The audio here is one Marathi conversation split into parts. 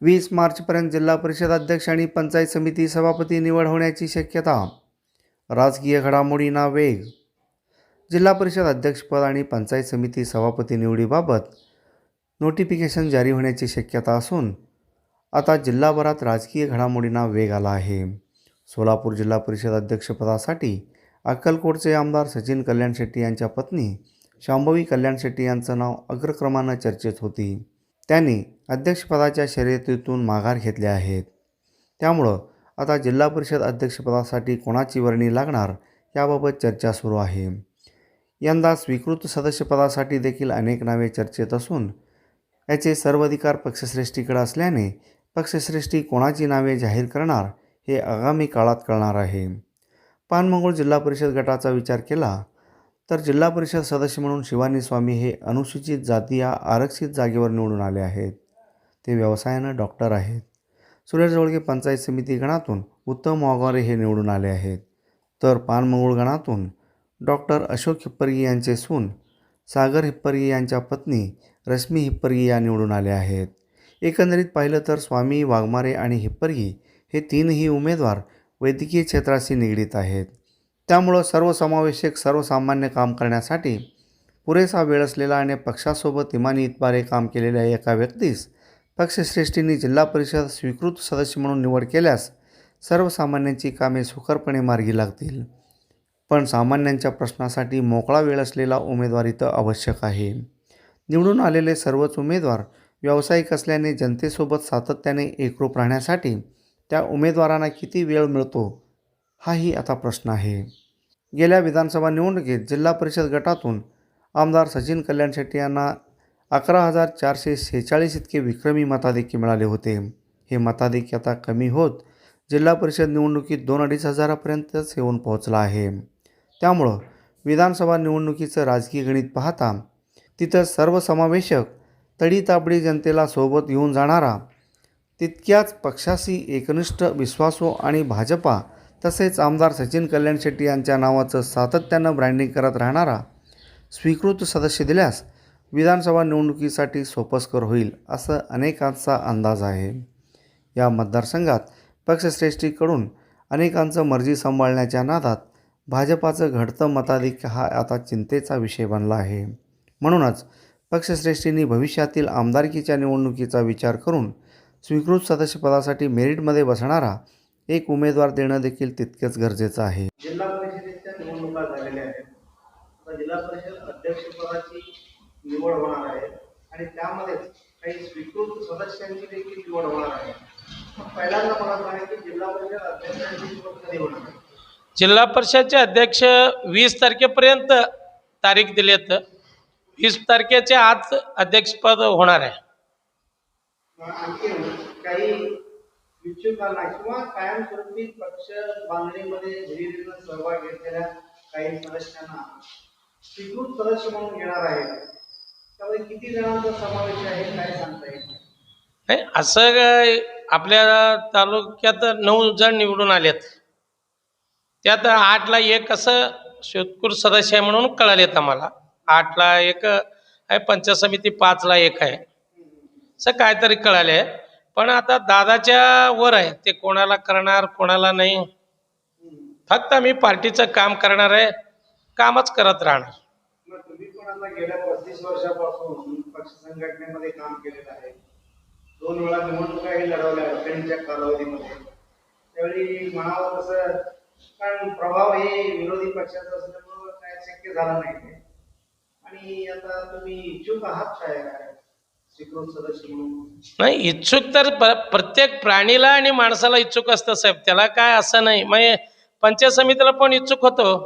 20 मार्चपर्यंत जिल्हा परिषद अध्यक्ष आणि पंचायत समिती सभापती निवड होण्याची शक्यता. राजकीय घडामोडींना वेग. जिल्हा परिषद अध्यक्षपद आणि पंचायत समिती सभापती निवडीबाबत नोटिफिकेशन जारी होण्याची शक्यता असून आता जिल्हाभरात राजकीय घडामोडींना वेग आला आहे. सोलापूर जिल्हा परिषद अध्यक्षपदासाठी अक्कलकोटचे आमदार सचिन कल्याण शेट्टी यांच्या पत्नी शांभवी कल्याण शेट्टी यांचं नाव अग्रक्रमानं चर्चेत होती. त्यांनी अध्यक्षपदाच्या शर्यतीतून माघार घेतले आहेत. त्यामुळं आता जिल्हा परिषद अध्यक्षपदासाठी कोणाची वर्णी लागणार याबाबत चर्चा सुरू आहे. यंदा स्वीकृत सदस्यपदासाठी देखील अनेक नावे चर्चेत असून याचे सर्व अधिकार पक्षश्रेष्ठीकडे असल्याने पक्षश्रेष्ठी कोणाची नावे जाहीर करणार हे आगामी काळात कळणार आहे. पानमंगळ जिल्हा परिषद गटाचा विचार केला तर जिल्हा परिषद सदस्य म्हणून शिवानी स्वामी हे अनुसूचित जाती या आरक्षित जागेवर निवडून आले आहेत. ते व्यवसायानं डॉक्टर आहेत. सुरेश जवळगे पंचायत समिती गणातून उत्तम वाघमारे हे निवडून आले आहेत. तर पानमंगळ गणातून डॉक्टर अशोक हिप्परगी यांचे सून सागर हिप्परगी यांच्या पत्नी रश्मी हिप्परगी या निवडून आल्या आहेत. एकंदरीत पाहिलं तर स्वामी, वाघमारे आणि हिप्परगी हे तीनही उमेदवार वैद्यकीय क्षेत्राशी निगडीत आहेत. त्यामुळं सर्वसमावेशक सर्वसामान्य काम करण्यासाठी पुरेसा वेळ असलेला आणि पक्षासोबत इमानी इतबारे काम केलेल्या एका व्यक्तीस पक्षश्रेष्ठींनी जिल्हा परिषद स्वीकृत सदस्य म्हणून निवड केल्यास सर्वसामान्यांची कामे सुखरपणे मार्गी लागतील. पण सामान्यांच्या प्रश्नासाठी मोकळा वेळ असलेला उमेदवार इथं आवश्यक आहे. निवडून आलेले सर्वच उमेदवार व्यावसायिक असल्याने जनतेसोबत सातत्याने एकरूप राहण्यासाठी त्या उमेदवारांना किती वेळ मिळतो हाही आता प्रश्न आहे. गेल्या विधानसभा निवडणुकीत जिल्हा परिषद गटातून आमदार सचिन कल्याण शेट्टी यांना 11,446 इतके विक्रमी मताधिक्य मिळाले होते. हे मताधिक्य आता कमी होत जिल्हा परिषद निवडणुकीत 2-2.5 हजारापर्यंतच येऊन पोहोचला आहे. त्यामुळं विधानसभा निवडणुकीचं राजकीय गणित पाहता तिथं सर्वसमावेशक तडीताबडी जनतेला सोबत घेऊन जाणारा, तितक्याच पक्षाशी एकनिष्ठ विश्वासू आणि भाजपा तसेच आमदार सचिन कल्याण शेट्टी यांच्या नावाचं सातत्यानं ब्रँडिंग करत राहणारा स्वीकृत सदस्य दिल्यास विधानसभा निवडणुकीसाठी सोपस्कर होईल असं अनेकांचा अंदाज आहे. या मतदारसंघात पक्षश्रेष्ठीकडून अनेकांचं मर्जी सांभाळण्याच्या नादात भाजपाचं घडतं मताधिक्य हा आता चिंतेचा विषय बनला आहे. म्हणूनच पक्षश्रेष्ठींनी भविष्यातील आमदारकीच्या निवडणुकीचा विचार करून स्वीकृत सदस्यपदासाठी मेरिटमध्ये बसणारा एक उमेदवार देणं देखील तितकेच गरजेचं आहे. जिल्हा परिषदेच्या निवडणुका झालेल्या आहेत. आता जिल्हा परिषद अध्यक्षपदाची निवड होणार आहे आणि त्यामध्येच काही स्वीकृत सदस्यांची देखील निवड होणार आहे. पहिल्यांदा मला सांगा की जिल्हा परिषद अध्यक्षांची निवड कधी होणार आहे? जिल्हा परिषदचे अध्यक्ष 20 तारखेपर्यंत तारीख दिलेत. 20 तारखेच्या आत अध्यक्षपद होणार आहे. आणखी काही इच्छुकांना किंवा कायमस्वरूपी पक्ष बांधणीमध्ये धीरेधीरे सहभाग घेतलेल्या काही सदस्यांना स्वीकृत सदस्य म्हणून घेणार आहे. त्यामध्ये किती जणांचा समावेश आहे काय सांगता येईल? नाही, असं आपल्या तालुक्यात 9 जण निवडून आलेत. त्यात 8ला 1 असं स्वीकृत सदस्य आहे म्हणून कळालेत आम्हाला. 8ला 1 आहे, पंचायत समिती 5ला 1 आहे, असं काहीतरी कळाले. पण आता दादाच्या वर आहे, ते कोणाला करणार कोणाला नाही. फक्त आम्ही पार्टीचं काम करणार आहे, कामच करत राहणार. तुम्ही पण आता गेल्या 35 वर्षापासून पक्ष संघटनेमध्ये काम केलेलं आहे. 2 वेळा निवडणुकाही लढवल्या अडचणीच्या कालावधीमध्ये. त्यावेळी म्हणावं तसं कारण प्रभाव हे विरोधी पक्षाचा असल्यामुळं काय शक्य झालं नाही. आणि आता तुम्ही इच्छुक आहात काय स्वीकृत सदस्य म्हणून? नाही, इच्छुक तर प्रत्येक प्राणीला आणि माणसाला इच्छुक असतं साहेब, त्याला काय असं नाही. मग पंचायत समितीला पण इच्छुक होतो,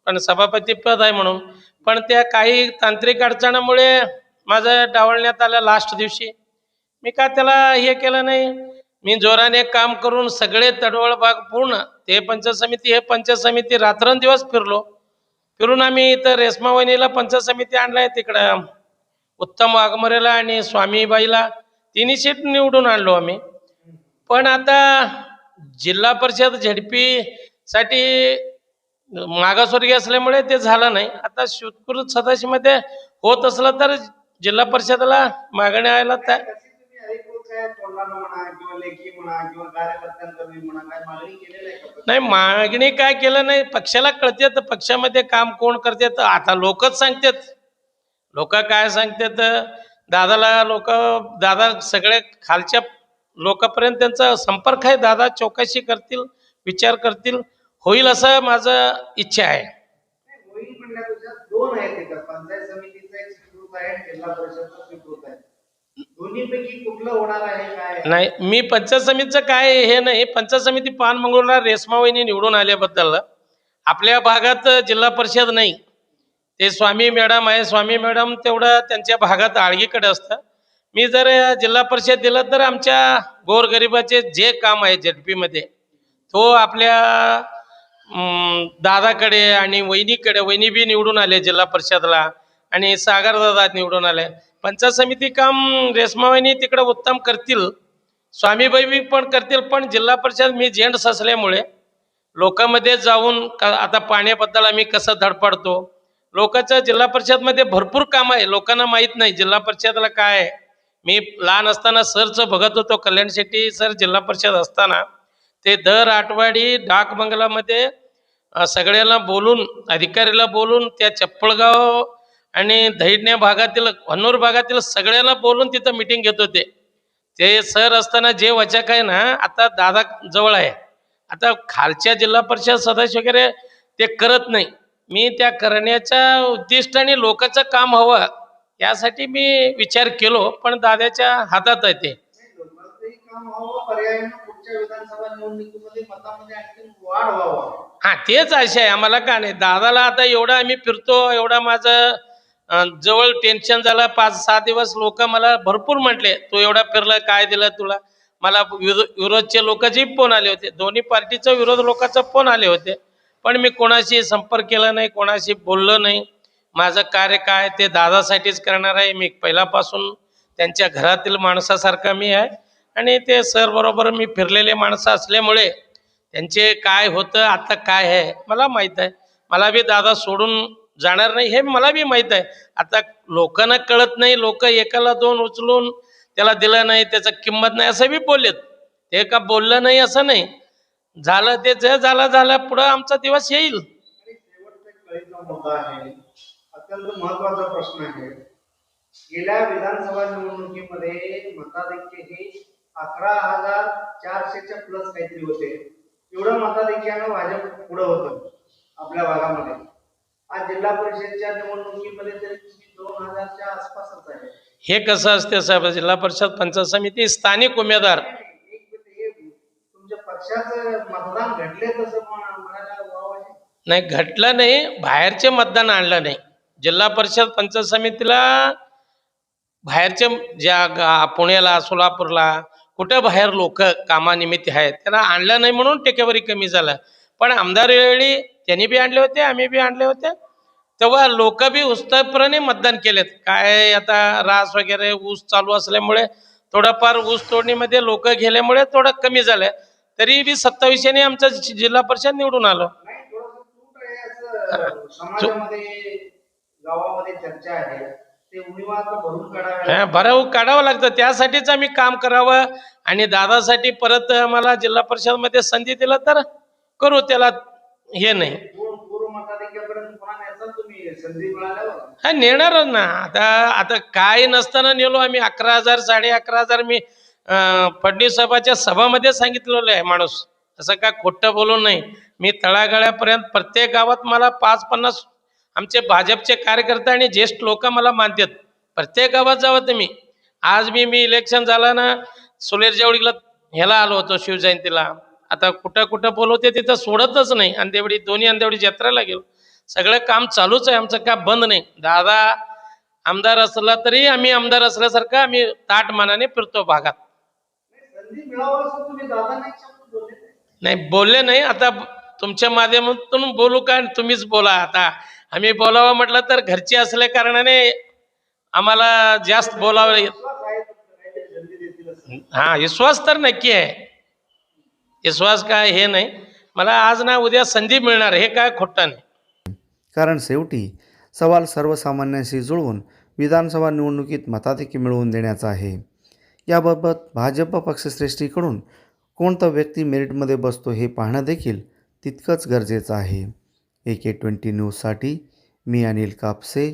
पण सभापती पद आहे म्हणून. पण त्या काही तांत्रिक अडचणामुळे माझं डावलण्यात आलं लास्ट दिवशी. मी काय त्याला हे केलं नाही. मी जोराने काम करून सगळे तडवळ भाग पूर्ण ते पंचायत समिती हे पंचायत समिती रात्रंदिवस फिरून आम्ही इथं रेश्मा वहिनीला पंचायत समिती आणलाय, तिकडं उत्तम वाघमरेला आणि स्वामीबाईला 3 सीट निवडून आणलो आम्ही. पण आता जिल्हा परिषद झेडपी साठी मागासवर्गीय असल्यामुळे ते झालं नाही. आता स्वीकृत सदस्यमध्ये होत असलं तर जिल्हा परिषदेला मागणी यायला काय तोंडानं म्हणा किंवा लेखी म्हणा किंवा कार्यकर्त्यांकडे म्हणा काय मागणी केलेली आहे का? नाही, मागणी काय केलं नाही. पक्षाला कळते तर पक्षामध्ये काम कोण करते तर आता लोकच सांगतात. लोक काय सांगतात, दादाला लोक, दादा सगळे खालच्या लोकांपर्यंत त्यांचा संपर्क आहे. दादा चौकशी करतील, विचार करतील, होईल असं माझं इच्छा आहे. नाही, होईल म्हणण्यापेक्षा दोन आहेत तिथं. पंचायत समितीचा एक स्वीकृत आहे आणि जिल्हा परिषदचा स्वीकृत आहे. दोन्हीपैकी कुठलं होणार आहे काय? नाही, मी पंचायत समितीचं काय हे नाही. पंचायत समिती पान मंगळूरला रेश्मावहिनी निवडून आल्याबद्दल आपल्या भागात जिल्हा परिषद नाही. ते स्वामी मॅडम आहे, स्वामी मॅडम तेवढं त्यांच्या भागात आळगीकडे असतं. मी जर जिल्हा परिषद दिलं तर आमच्या गोरगरिबाचे जे काम आहे झेडपीमध्ये तो आपल्या दादाकडे आणि वहिनीकडे, वहिनी बी निवडून आले जिल्हा परिषदला आणि सागर दादा निवडून आले. पंचायत समिती काम रेश्मावहिनी तिकडे उत्तम करतील, स्वामीबाई बी पण करतील. पण जिल्हा परिषद मी जेंट्स असल्यामुळे लोकांमध्ये जाऊन आता पाण्याबद्दल आम्ही कसं धडपडतो, लोकांचं जिल्हा परिषदमध्ये भरपूर काम आहे, लोकांना माहीत नाही जिल्हा परिषदला काय आहे. मी लहान असताना सरचं बघत होतो, कल्याण शेट्टी सर जिल्हा परिषद असताना ते दर आठवडी डाक बंगलामध्ये सगळ्याला बोलून, अधिकारीला बोलून, त्या चप्पळगाव आणि दहिडण्या भागातील, हन्नूर भागातील सगळ्याला बोलून तिथं मिटिंग घेत होते. ते सर असताना जे वचक आहे ना, आता दादा जवळ आहे. आता खालच्या जिल्हा परिषद सदस्य वगैरे ते करत नाही. मी त्या करण्याच्या उद्दिष्टाने लोकांचं काम हवं यासाठी मी विचार केलो, पण दादाच्या हातात आहे ते. नाही, लोकांचंही काम व्हावं, पर्यायानं पुढच्या विधानसभा निवडणुकीमध्ये मतामध्ये आणखी वाढ व्हावा. हां, तेच आशा आहे आम्हाला. का नाही, दादाला आता एवढा आम्ही फिरतो, एवढा माझं जवळ टेन्शन झालं. 5-6 दिवस लोक मला भरपूर म्हटले, तू एवढा फिरला, काय दिलं तुला. मला विरोधचे लोकांचे फोन आले होते, दोन्ही पार्टीचा विरोध लोकांचा फोन आले होते. पण मी कोणाशी संपर्क केला नाही, कोणाशी बोललो नाही. माझं कार्य काय ते दादासाठीच करणार आहे. मी पहिल्यापासून त्यांच्या घरातील माणसासारखा मी आहे आणि ते सर बरोबर मी फिरलेले माणसं असल्यामुळे त्यांचे काय होतं आता काय आहे मला माहीत आहे. मला बी दादा सोडून जाणार नाही हे मला बी माहीत आहे. आता लोकांना कळत नाही, लोक एकाला दोन उचलून त्याला दिलं नाही, त्याचं किंमत नाही असं बी बोललेत. ते का बोललं नाही असं नाही, झालं ते जे झालं, पुढं आमचा दिवस येईल. आणि शेवटचा एक कळीचा मुद्दा आहे, अत्यंत महत्वाचा प्रश्न आहे. गेल्या विधानसभा निवडणुकीमध्ये मताधिक्य हे 11,400च्या प्लस काहीतरी होते. एवढं मताधिक्यानं भाजप पुढं होतं आपल्या भागामध्ये. आज जिल्हा परिषदच्या निवडणुकीमध्ये तरी तुम्ही 2,000च्या आसपासच आहे. हे कसं असते साहेब, जिल्हा परिषद पंचायत समिती स्थानिक उमेदवार एक हे तुमच्या पक्षाचं मतदान घडले तसं म्हणायला वावाचे. नाही, घटलं नाही, बाहेरचे मतदान आणलं नाही. जिल्हा परिषद पंचायत समितीला बाहेरचे ज्या पुण्याला, सोलापूरला कुठं बाहेर लोक कामानिमित्त आहेत त्यांना आणलं नाही म्हणून टक्केवारी कमी झालं. पण आमदार वेळी त्यांनी बी आणले होते, आम्ही बी आणले होते, तेव्हा लोक बी उत्साहपणे मतदान केलेत. काय आता रास वगैरे ऊस चालू असल्यामुळे थोडंफार ऊस तोडणीमध्ये लोक गेल्यामुळे थोडं कमी झालं. तरी बी 27ने आमचं जिल्हा परिषद निवडून आलो. नाही, थोडंसं तूट आहे असं समाजामध्ये गावामध्ये चर्चा आहे. ते उणिवाचं भरून काढावे. भराव काढावं लागतं, त्यासाठीच आम्ही काम करावं. आणि दादासाठी परत आम्हाला जिल्हा परिषदमध्ये संधी दिलं तर करू, त्याला हे नाही. पूर्व मताधिक्यापर्यंत पुन्हा न्यायचा तुम्ही संधी मिळाल्यावर. हा, नेणारच ना. आता काय नसताना नेलो आम्ही. 11,000 11,500 मी फडणवीस साहेबाच्या सभामध्ये सांगितलेलं आहे माणूस, असं काय खोटं बोलून नाही. मी तळागाळ्यापर्यंत प्रत्येक गावात मला 5-50 आमचे भाजपचे कार्यकर्ते आणि ज्येष्ठ लोक मला मानतात. प्रत्येक गावात जावं तुम्ही. आज मी इलेक्शन झालं ना, सुलेर जेवढीला ह्याला आलो होतो शिवजयंतीला. आता कुठं कुठं बोलवते तिथं सोडतच नाही. अंधेवडी दोन्ही अंधेवडी जत्रेला गेलो. सगळं काम चालूच आहे आमचं, काय बंद नाही. दादा आमदार असला तरी आम्ही आमदार असल्यासारखं आम्ही ताट मानाने फिरतो भागात. संधी मिळावं असं तुम्ही दादांना एक शब्द बोलले नाही. नाही, बोलले नाही. आता तुमच्या माध्यमातून बोलू का, तुम्हीच बोला. आता आम्ही बोलावं म्हटलं तर घरचे असल्या कारणाने आम्हाला जास्त बोलावं. विश्वास आहे तुमचा काहीतरी संधी देतील असं. हा, विश्वास तर नक्की आहे. विश्वास काय हे नाही, मला आज ना उद्या संधी मिळणार, हे काय खोटं नाही. कारण शेवटी सवाल सर्वसामान्यांशी जुळवून विधानसभा निवडणुकीत मताधिक्य मिळवून देण्याचा आहे. याबाबत भाजप पक्षश्रेष्ठीकडून कोणता व्यक्ती मेरिटमध्ये बसतो हे पाहणं देखील तितकंच गरजेचं आहे. AK20 न्यूजसाठी मी अनिल कापसे,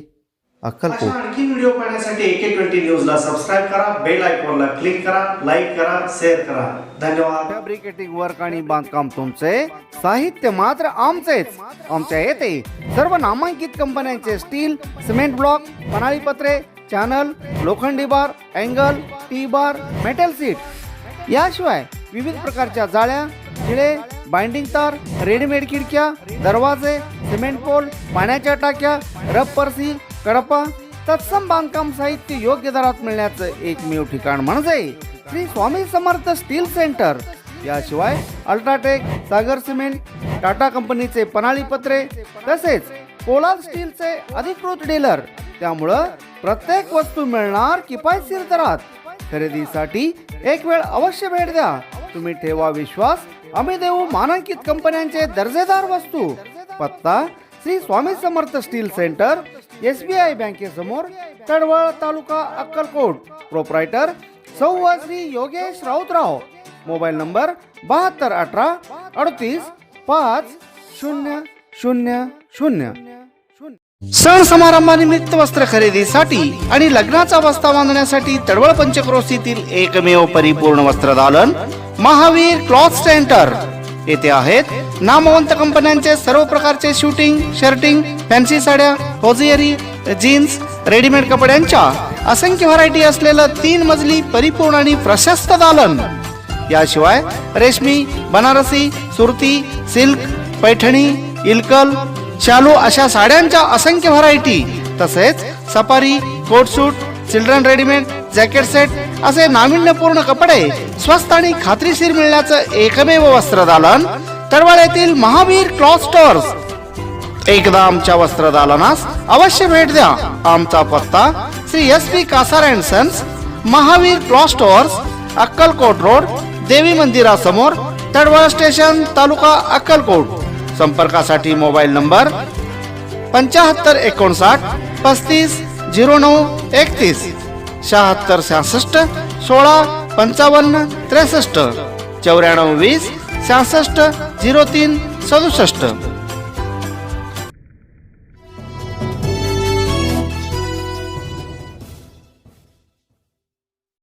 अक्कलकोट. आणखी व्हिडिओ पाहण्यासाठी AK20 न्यूजला सबस्क्राईब करा, बेल आयकॉनला क्लिक करा, लाईक करा, शेअर करा. धन्यवाद. फॅब्रिकेटिंग वर्क आणि बांधकाम तुमचे, साहित्य मात्र आमचेच. आमच्या येथे सर्व नामांकित कंपन्यांचे स्टील, सिमेंट ब्लॉक, पन्हाळी पत्रे, चॅनल, लोखंडी bar, angle, T bar, metal sheet याशिवाय विविध प्रकारच्या जाळ्या, खिळे, बाइंडिंग तार, रेडीमेड खिडक्या, दरवाजे, सिमेंट पोल, पाण्याच्या टाक्या, रबर सील, कडपा, तत्सम बांधकाम साहित्य योग्य दरात मिळण्याचं एकमेव ठिकाण म्हणजे श्री स्वामी समर्थ स्टील सेंटर. याशिवाय अल्ट्राटेक, सागर सिमेंट, टाटा कंपनीचे पन्हाळी पत्रे तसेच पोलाद स्टीलचे अधिकृत डीलर. त्यामुळं प्रत्येक वस्तू मिळणार किफायतशीर दरात. खरेदीसाठी एक वेळ अवश्य भेट द्या. तुम्ही ठेवा विश्वास, आम्ही देऊ मानांकित कंपन्यांचे दर्जेदार वस्तू. पत्ता Shri Swami Samarth steel centre, SBI बँकेसमोर, तडवळ, तालुका अक्कलकोट. प्रोप्रायटर सौ श्री योगेश राऊतराव. Mobile number 7218 38 5000. सण समारंभानिमित्त वस्त्र खरेदीसाठी आणि लग्नाचा बस्ता बांधण्यासाठी तडवळ पंचक्रोशीतील एकमेव परिपूर्ण वस्त्रदालन महावीर क्लॉथ सेंटर. येथे आहेत नामवंत कंपन्यांचे सर्व प्रकारचे शूटिंग, शर्टिंग, फॅन्सी साड्या, होजियरी, जीन्स, रेडीमेड कपड्यांच्या असंख्य व्हरायटी असलेलं 3 मजली परिपूर्ण आणि प्रशस्त दालन. याशिवाय रेशमी, बनारसी, सुरती, सिल्क, पैठणी, इल्कल, शालू अशा साड्यांच्या असंख्य व्हरायटी, तसेच सफारी, कोट सूट, चिल्ड्रन रेडीमेड, जॅकेट सेट असे नाविन्यपूर्ण कपडे स्वस्त आणि खात्रीशीर मिळण्याचं एकमेव वस्त्रदालन तडवळ येथील महावीर क्लॉथ स्टोअर्स. एकदा आमच्या वस्त्रदालनास अवश्य भेट द्या. आमचा पत्ता Shri SP Kasar and sons, Mahavir cloth stores, Akkalkot road, देवी मंदिरासमोर, तडवळ स्टेशन, तालुका अक्कलकोट. संपर्कासाठी मोबाईल नंबर 7559 35 09 31, 76 66 16 55 63, 94 20 66 03 67.